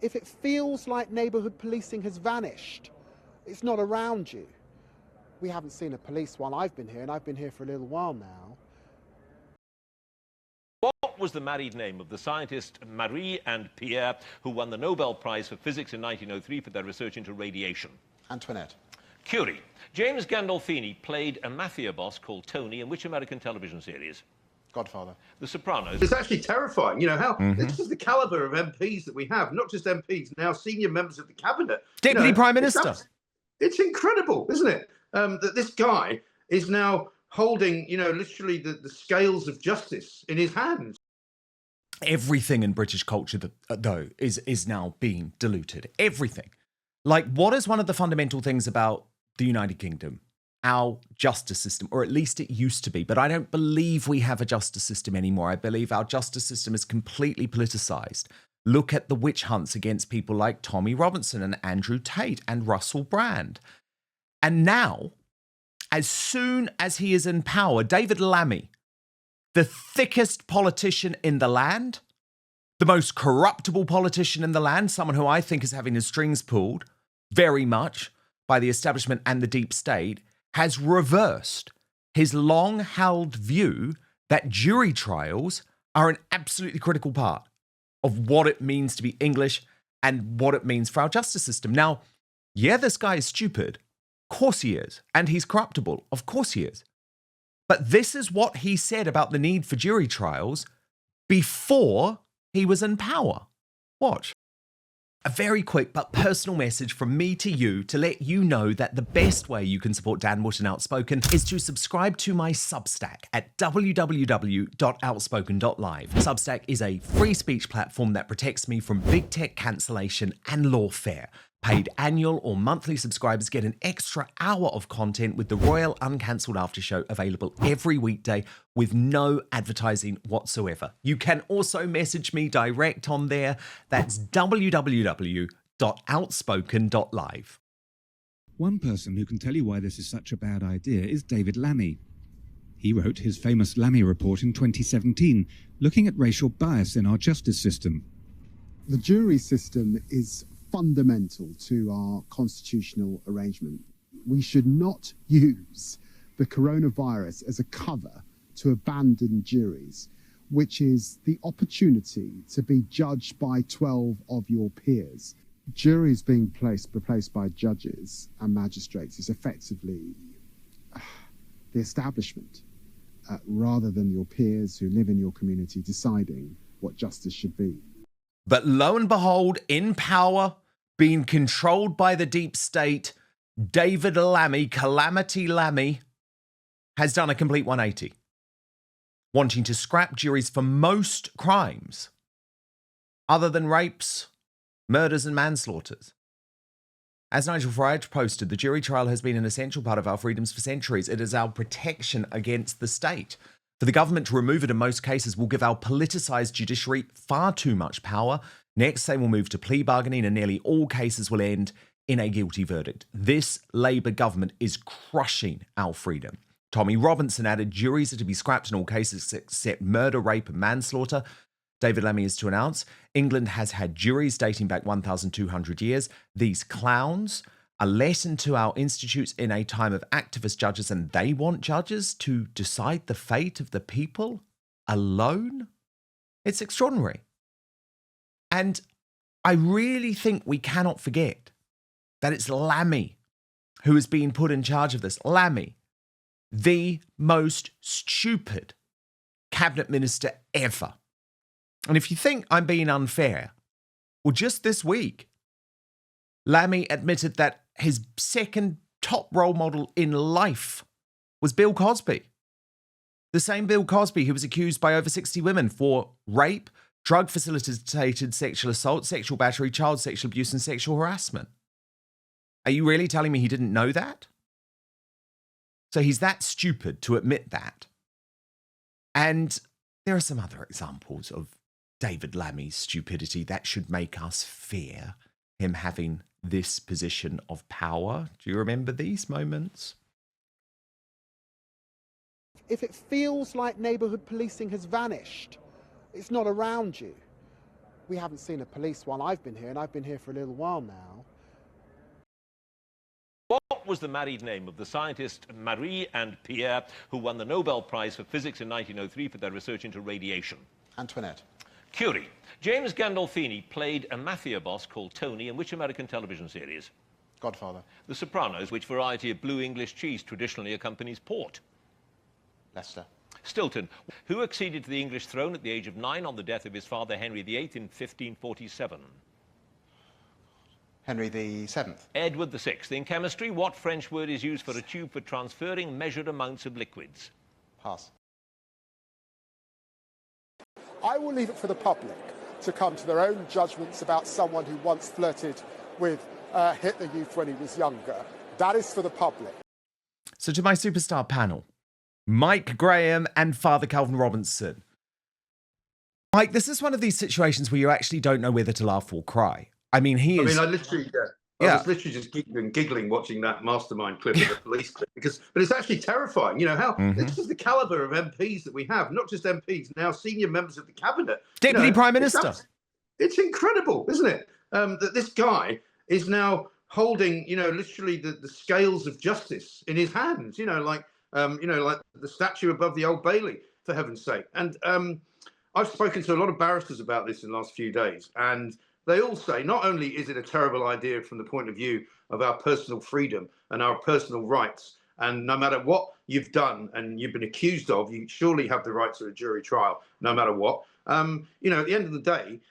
If it feels like neighbourhood policing has vanished, it's not around you. We haven't seen a police while I've been here, and I've been here for a little while now. What was the married name of the scientists Marie and Pierre who won the Nobel Prize for Physics in 1903 for their research into radiation? Antoinette. Curie. James Gandolfini played a mafia boss called Tony in which American television series? Godfather. The Sopranos. It's actually terrifying, you know, how this is the caliber of MPs that we have, not just MPs, now senior members of the cabinet. Deputy Prime Minister. It's incredible, isn't it? That this guy is now holding, you know, literally the scales of justice in his hands. Everything in British culture, though, is now being diluted. Everything. Like, what is one of the fundamental things about the United Kingdom? Our justice system, or at least it used to be, but I don't believe we have a justice system anymore. I believe our justice system is completely politicized. Look at the witch hunts against people like Tommy Robinson and Andrew Tate and Russell Brand. And now, as soon as he is in power, David Lammy, the thickest politician in the land, the most corruptible politician in the land, someone who I think is having his strings pulled very much by the establishment and the deep state, has reversed his long-held view that jury trials are an absolutely critical part of what it means to be English and what it means for our justice system. Now, yeah, this guy is stupid. Of course he is. And he's corruptible. Of course he is. But this is what he said about the need for jury trials before he was in power. Watch. A very quick but personal message from me to you to let you know that the best way you can support Dan Wootton Outspoken is to subscribe to my Substack at www.outspoken.live. Substack is a free speech platform that protects me from big tech cancellation and lawfare. Paid annual or monthly subscribers get an extra hour of content with the Royal Uncancelled After Show available every weekday with no advertising whatsoever. You can also message me direct on there. That's www.outspoken.live. One person who can tell you why this is such a bad idea is David Lammy. He wrote his famous Lammy report in 2017, looking at racial bias in our justice system. The jury system is fundamental to our constitutional arrangement. We should not use the coronavirus as a cover to abandon juries, which is the opportunity to be judged by 12 of your peers. Juries being replaced by judges and magistrates is effectively the establishment, rather than your peers who live in your community deciding what justice should be. But lo and behold, in power, being controlled by the deep state, David Lammy, Calamity Lammy, has done a complete 180, wanting to scrap juries for most crimes, other than rapes, murders and manslaughters. As Nigel Farage posted, the jury trial has been an essential part of our freedoms for centuries. It is our protection against the state. For the government to remove it in most cases will give our politicised judiciary far too much power. Next, they will move to plea bargaining and nearly all cases will end in a guilty verdict. This Labour government is crushing our freedom. Tommy Robinson added juries are to be scrapped in all cases except murder, rape and manslaughter. David Lammy is to announce England has had juries dating back 1,200 years. These clowns are let into our institutes in a time of activist judges and they want judges to decide the fate of the people alone? It's extraordinary. And I really think we cannot forget that it's Lammy who is being put in charge of this. Lammy, the most stupid cabinet minister ever. And if you think I'm being unfair, well, just this week, Lammy admitted that his second top role model in life was Bill Cosby. The same Bill Cosby who was accused by over 60 women for rape, drug-facilitated sexual assault, sexual battery, child sexual abuse, and sexual harassment. Are you really telling me he didn't know that? So he's that stupid to admit that. And there are some other examples of David Lammy's stupidity that should make us fear him having this position of power. Do you remember these moments? If it feels like neighbourhood policing has vanished, it's not around you. We haven't seen a police while I've been here, and I've been here for a little while now. What was the married name of the scientists Marie and Pierre who won the Nobel Prize for Physics in 1903 for their research into radiation? Antoinette. Curie. James Gandolfini played a mafia boss called Tony in which American television series? Godfather. The Sopranos. Which variety of blue English cheese traditionally accompanies port? Leicester. Stilton. Who acceded to the English throne at the age of 9 on the death of his father Henry VIII in 1547? Henry VII. Edward VI. In chemistry, what French word is used for a tube for transferring measured amounts of liquids? Pass. I will leave it for the public to come to their own judgments about someone who once flirted with Hitler Youth when he was younger. That is for the public. So to my superstar panel, Mike Graham and Father Calvin Robinson. Mike, this is one of these situations where you actually don't know whether to laugh or cry. I mean, I was literally just giggling watching that mastermind clip of the police clip but it's actually terrifying. You know how this is the caliber of MPs that we have, not just MPs, now senior members of the cabinet, Deputy Prime Minister. It's incredible, isn't it? That this guy is now holding, literally the scales of justice in his hands. Like the statue above the Old Bailey, for heaven's sake. And I've spoken to a lot of barristers about this in the last few days, and they all say not only is it a terrible idea from the point of view of our personal freedom and our personal rights, and no matter what you've done and you've been accused of, you surely have the right to a jury trial, no matter what. At the end of the day,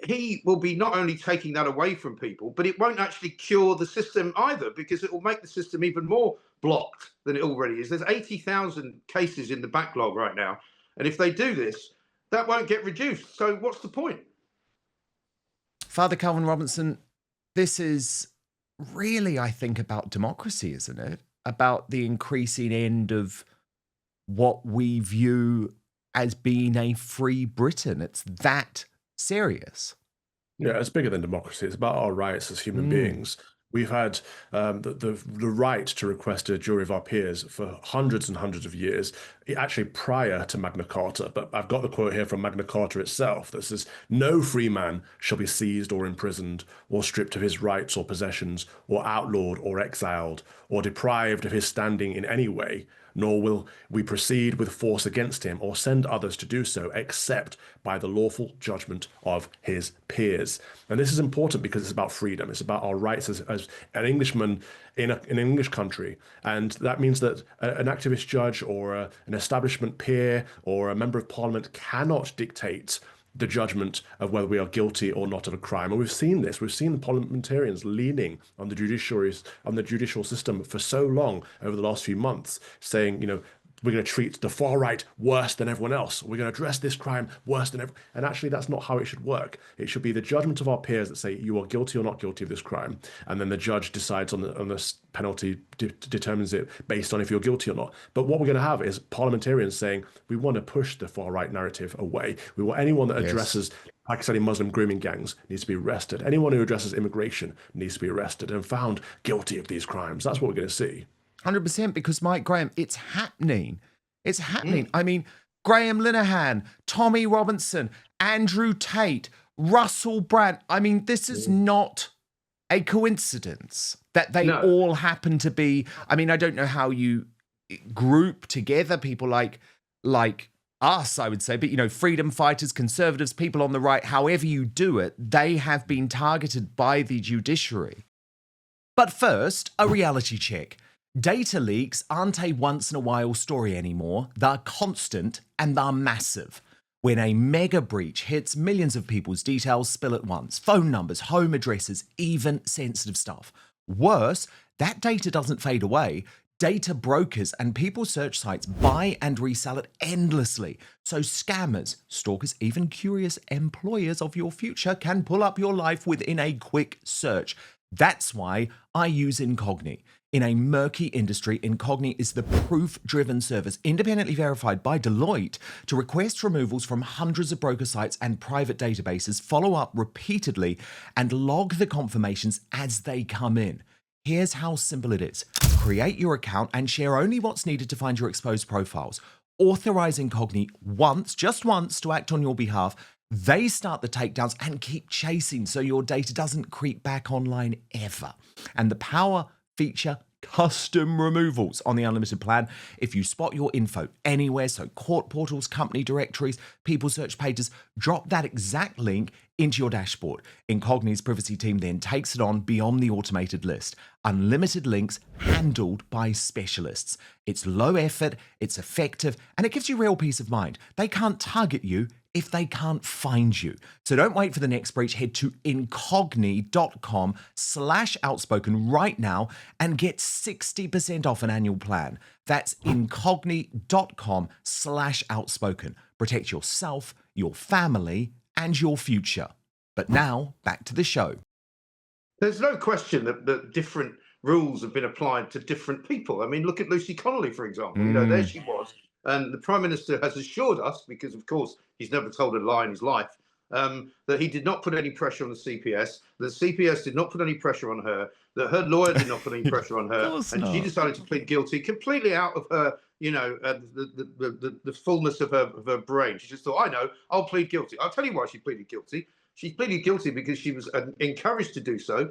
he will be not only taking that away from people, but it won't actually cure the system either, because it will make the system even more blocked than it already is. There's 80,000 cases in the backlog right now. And if they do this, that won't get reduced. So what's the point? Father Calvin Robinson, this is really, I think, about democracy, isn't it? About the increasing end of what we view as being a free Britain. It's that serious. Yeah, it's bigger than democracy. It's about our rights as human beings. We've had the right to request a jury of our peers for hundreds and hundreds of years, actually prior to Magna Carta. But I've got the quote here from Magna Carta itself that says, "No free man shall be seized or imprisoned or stripped of his rights or possessions or outlawed or exiled or deprived of his standing in any way, nor will we proceed with force against him or send others to do so, except by the lawful judgment of his peers." And this is important because it's about freedom. It's about our rights as an Englishman in an English country. And that means that an activist judge or an establishment peer or a member of parliament cannot dictate the judgment of whether we are guilty or not of a crime. And we've seen this. We've seen the parliamentarians leaning on the judicial system for so long over the last few months, saying, we're going to treat the far right worse than everyone else. We're going to address this crime worse than everyone. And actually, that's not how it should work. It should be the judgment of our peers that say you are guilty or not guilty of this crime. And then the judge decides on the penalty, determines it based on if you're guilty or not. But what we're going to have is parliamentarians saying, we want to push the far right narrative away. We want anyone that addresses Pakistani Muslim grooming gangs needs to be arrested. Anyone who addresses immigration needs to be arrested and found guilty of these crimes. That's what we're going to see. 100%, because Mike Graham, it's happening. It's happening. I mean, Graham Linehan, Tommy Robinson, Andrew Tate, Russell Brand. I mean, this is not a coincidence that they all happen to be. I mean, I don't know how you group together people like us, I would say, but, freedom fighters, conservatives, people on the right, however you do it, they have been targeted by the judiciary. But first, a reality check. Data leaks aren't a once-in-a-while story anymore. They're constant and they're massive. When a mega breach hits, millions of people's details spill at once. Phone numbers, home addresses, even sensitive stuff. Worse, that data doesn't fade away. Data brokers and people search sites buy and resell it endlessly. So scammers, stalkers, even curious employers of your future can pull up your life within a quick search. That's why I use Incogni. In a murky industry, Incogni is the proof-driven service independently verified by Deloitte to request removals from hundreds of broker sites and private databases, follow up repeatedly, and log the confirmations as they come in. Here's how simple it is. Create your account and share only what's needed to find your exposed profiles. Authorize Incogni once, just once, to act on your behalf, They start the takedowns and keep chasing so your data doesn't creep back online ever. And the power feature custom removals on the unlimited plan. If you spot your info anywhere, so court portals, company directories, people search pages, drop that exact link into your dashboard. Incogni's privacy team then takes it on beyond the automated list. Unlimited links handled by specialists. It's low effort, it's effective, and it gives you real peace of mind. They can't target you if they can't find you. So don't wait for the next breach. Head to incogni.com/outspoken right now and get 60% off an annual plan. That's incogni.com/outspoken. Protect yourself, your family, and your future. But now, back to the show. There's no question that different rules have been applied to different people. I mean, look at Lucy Connolly, for example. You know, there she was. And the Prime Minister has assured us, because of course he's never told a lie in his life, that he did not put any pressure on the CPS, that the CPS did not put any pressure on her, that her lawyer did not put any pressure on her, and she decided to plead guilty completely out of her, you know, the fullness of her brain. She just thought, I know, I'll plead guilty. I'll tell you why she pleaded guilty. She pleaded guilty because she was encouraged to do so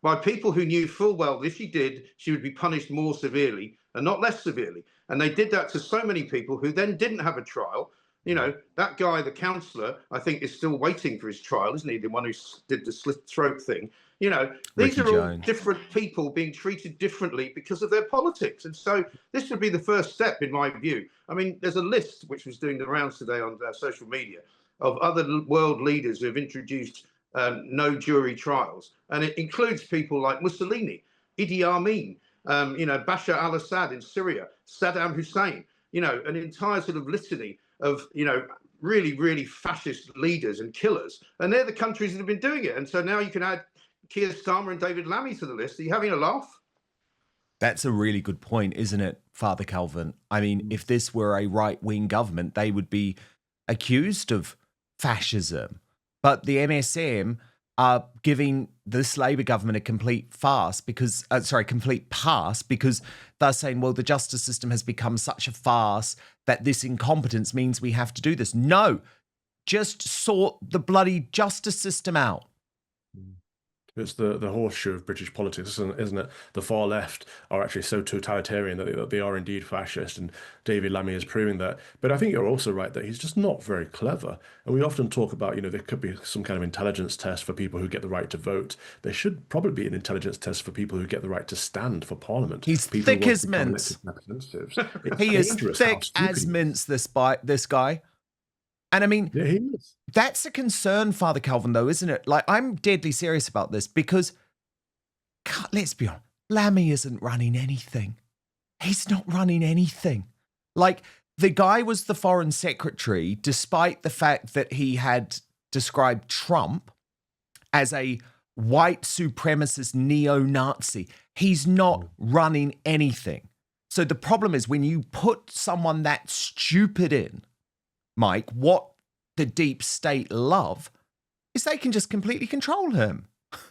by people who knew full well that if she did, she would be punished more severely and not less severely. And they did that to so many people who then didn't have a trial. You know, that guy, the counsellor, I think is still waiting for his trial, isn't he? The one who did the slit throat thing. You know, these Ricky are all Jones. different people being treated differently because of their politics. And so this would be the first step, in my view. I mean, there's a list which was doing the rounds today on social media of other world leaders who have introduced no jury trials. And it includes people like Mussolini, Idi Amin, you know, Bashar al-Assad in Syria, Saddam Hussein, you know, an entire sort of litany of, you know, really, really fascist leaders and killers. And they're the countries that have been doing it. And so now you can add Keir Starmer and David Lammy to the list. Are you having a laugh? That's a really good point, isn't it, Father Calvin? I mean, if this were a right-wing government, they would be accused of fascism. But the MSM are giving this Labour government a complete pass because they're saying, well, the justice system has become such a farce that this incompetence means we have to do this. No, just sort the bloody justice system out. It's the horseshoe of British politics, isn't it? The far left are actually so totalitarian that they are indeed fascist, and David Lammy is proving that. But I think you're also right that he's just not very clever. And we often talk about, you know, there could be some kind of intelligence test for people who get the right to vote. There should probably be an intelligence test for people who get the right to stand for Parliament. He's people thick as mince. He is thick as mince, this guy. And I mean, yeah, he is. That's a concern, Father Calvin, though, isn't it? Like, I'm deadly serious about this because, let's be honest, Lammy isn't running anything. He's not running anything. Like, the guy was the foreign secretary, despite the fact that he had described Trump as a white supremacist neo-Nazi. He's not running anything. So the problem is when you put someone that stupid in, Mike, what the deep state love is they can just completely control him.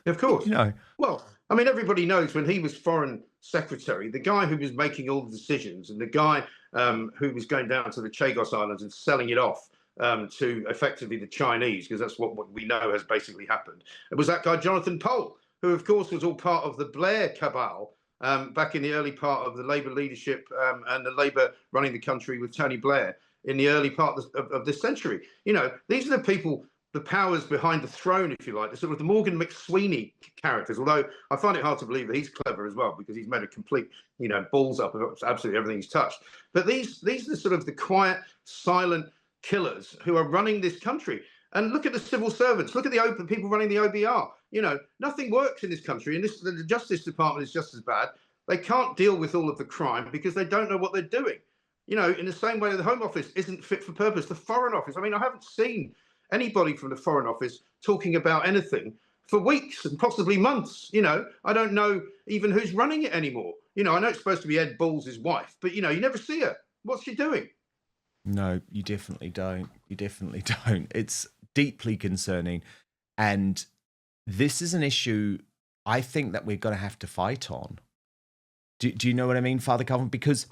Of course. You know. Well, I mean, everybody knows when he was foreign secretary, the guy who was making all the decisions and the guy who was going down to the Chagos Islands and selling it off to effectively the Chinese, because that's what we know has basically happened. It was that guy, Jonathan Pole, who, of course, was all part of the Blair cabal back in the early part of the Labour leadership and the Labour running the country with Tony Blair in the early part of this century. You know, these are the people, the powers behind the throne, if you like, the sort of the Morgan McSweeney characters, although I find it hard to believe that he's clever as well, because he's made a complete, you know, balls up of absolutely everything he's touched. But these are sort of the quiet, silent killers who are running this country. And look at the civil servants, look at the people running the OBR. You know, nothing works in this country, and the Justice Department is just as bad. They can't deal with all of the crime because they don't know what they're doing. You know, in the same way the Home Office isn't fit for purpose, the Foreign Office. I mean, I haven't seen anybody from the Foreign Office talking about anything for weeks and possibly months. You know, I don't know even who's running it anymore. You know, I know it's supposed to be Ed Balls' wife, but, you know, you never see her. What's she doing? No, you definitely don't. You definitely don't. It's deeply concerning. And this is an issue I think that we're going to have to fight on. Do you know what I mean, Father Calvin? Because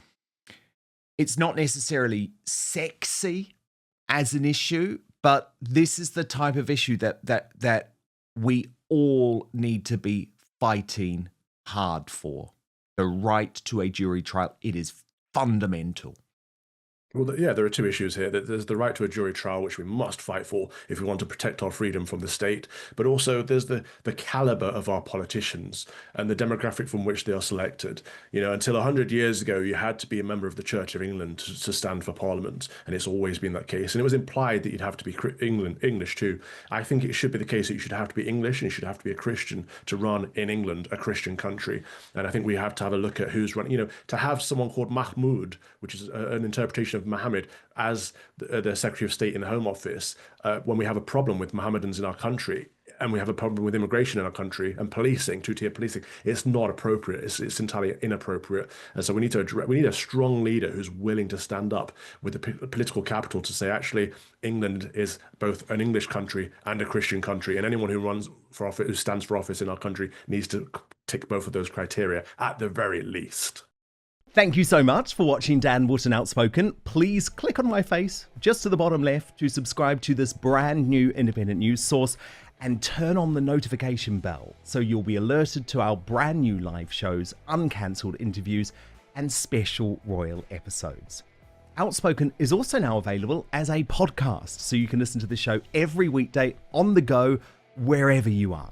it's not necessarily sexy as an issue, But this is the type of issue that we all need to be fighting hard for. The right to a jury trial. It is fundamental. Well, yeah, there are two issues here. There's the right to a jury trial, which we must fight for if we want to protect our freedom from the state. But also there's the caliber of our politicians and the demographic from which they are selected. You know, until 100 years ago, you had to be a member of the Church of England to stand for Parliament. And it's always been that case. And it was implied that you'd have to be English too. I think it should be the case that you should have to be English and you should have to be a Christian to run in England, a Christian country. And I think we have to have a look at who's running. You know, to have someone called Mahmoud, which is an interpretation of Mohammed, as the Secretary of State in the Home Office, when we have a problem with Mohammedans in our country and we have a problem with immigration in our country and policing, two-tier policing, it's not appropriate. It's entirely inappropriate. And so we need a strong leader who's willing to stand up with the political capital to say, actually, England is both an English country and a Christian country, and anyone who runs for office, who stands for office in our country, needs to tick both of those criteria at the very least. Thank you so much for watching Dan Wootton Outspoken. Please click on my face just to the bottom left to subscribe to this brand new independent news source and turn on the notification bell so you'll be alerted to our brand new live shows, uncancelled interviews, and special royal episodes. Outspoken is also now available as a podcast, so you can listen to the show every weekday on the go, wherever you are.